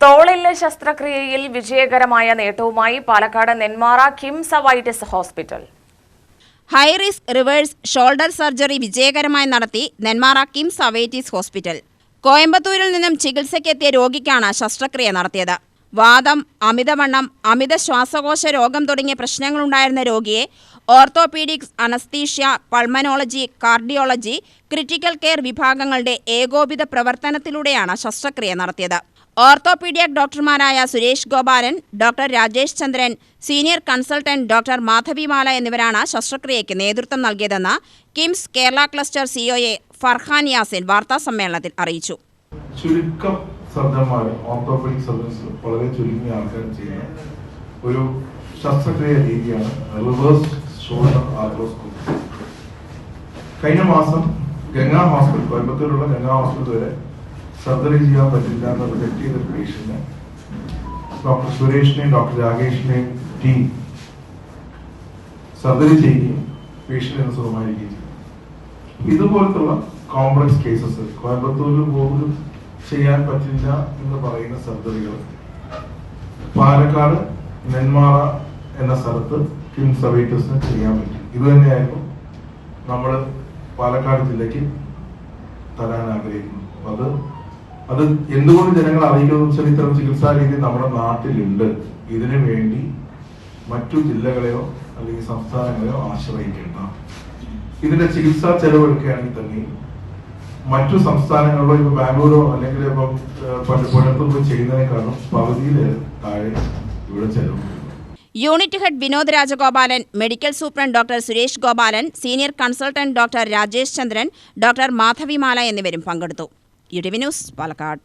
തോളിലെ ശസ്ത്രക്രിയയിൽ വിജയകരമായ നേട്ടവുമായി Palakkad Nenmara KIMS Avitis hospital. High risk reverse shoulder surgery വിജയകരമായി നടത്തി നെന്മാറ കിംസ് അവൈറ്റിസ് ഹോസ്പിറ്റൽ. കോയമ്പത്തൂരിൽ നിന്നും ചികിത്സയ്ക്കെത്തിയ രോഗിക്കാണ് ശസ്ത്രക്രിയ നടത്തിയത്. വാതം, അമിതവണ്ണം, അമിത ശ്വാസകോശ രോഗം തുടങ്ങിയ പ്രശ്നങ്ങളുണ്ടായിരുന്ന രോഗിയെ orthopaedics, anaesthesia, pulmonology, cardiology, critical care വിഭാഗങ്ങളുടെ ഏകോപിത പ്രവർത്തനത്തിലൂടെയാണ് ശസ്ത്രക്രിയ നടത്തിയത്. ഓർത്തോപീഡിയാക് ഡോക്ടർമാരായ സുരേഷ് ഗോപാലൻ, ഡോക്ടർ രാജേഷ് ചന്ദ്രൻ, സീനിയർ കൺസൾട്ടന്റ് ഡോക്ടർ മാധവിമാല എന്നിവരാണ് ശസ്ത്രക്രിയയ്ക്ക് നേതൃത്വം നൽകിയതെന്ന് കിംസ് കേരള ക്ലസ്റ്റർ സിഒഎ ഫർഹാൻ യാസിൻ വാർത്താസമ്മേളനത്തിൽ അറിയിച്ചു. ചുരുക്കം സർജന്മാർ, ഓർത്തോപീഡിക് സർജൻസ് വളരെ ചുരുങ്ങിയ ആൾക്കാർ ചെയ്യുന്ന ഒരു ശസ്ത്രക്രിയ രീതിയാണ് റിവേഴ്സ് ഷോൾഡർ ആർത്രോസ്കോപ്പി. കഴിഞ്ഞ മാസം ഗംഗാ ഹോസ്പിറ്റൽ, കോയമ്പത്തൂരുള്ള ഗംഗാ ഹോസ്പിറ്റൽ വരെ സർജറി ചെയ്യാൻ പറ്റില്ല എന്ന് റിജക്ട് ചെയ്ത പേഷ്യന്റിനെ ഡോക്ടർ സുരേഷിനെയും ഡോക്ടർ രാകേഷിനെയും ടീം സർജറി ചെയ്യുകയും പേഷ്യന്റിന് സുഖമായിരിക്കുകയും ചെയ്യും. ഇതുപോലത്തുള്ള കോംപ്ലക്സ് കേസസ് കോയമ്പത്തൂരിൽ പോലും ചെയ്യാൻ പറ്റില്ല എന്ന് പറയുന്ന സർജറികൾ പാലക്കാട് നെന്മാറ എന്ന സ്ഥലത്ത് കിംസ് അവൈറ്റിസിന് ചെയ്യാൻ പറ്റും. ഇത് തന്നെയായിരുന്നു നമ്മൾ പാലക്കാട് ജില്ലയ്ക്ക് തരാൻ ആഗ്രഹിക്കുന്നത്. അത് എന്തുകൊണ്ട് ജനങ്ങൾ അറിയിക്കുന്നത് വെച്ചാൽ ഇത്തരം ചികിത്സാ രീതി നമ്മുടെ നാട്ടിലുണ്ട്. ഇതിനു വേണ്ടി മറ്റു ജില്ലകളെയോ അല്ലെങ്കിൽ സംസ്ഥാനങ്ങളെയോ ആശ്രയിക്കേണ്ട. ഇതിന്റെ ചികിത്സാ ചെലവെടുക്കുകയാണെങ്കിൽ തന്നെ മറ്റു സംസ്ഥാനങ്ങളിലോ ഇപ്പൊ ബാംഗ്ലൂരോ അല്ലെങ്കിൽ ഇപ്പം പലയിടത്തും ചെയ്യുന്നതിനേക്കാളും പകുതിയിൽ താഴെ ഇവിടെ ചെലവ്. Unit head Vinod Rajagopalan, medical superintendent doctor Suresh Gopalan, senior consultant doctor Rajesh Chandran, doctor Madhavimala എന്നിവരും പങ്കെടുത്തു. UTV news, Palakkad.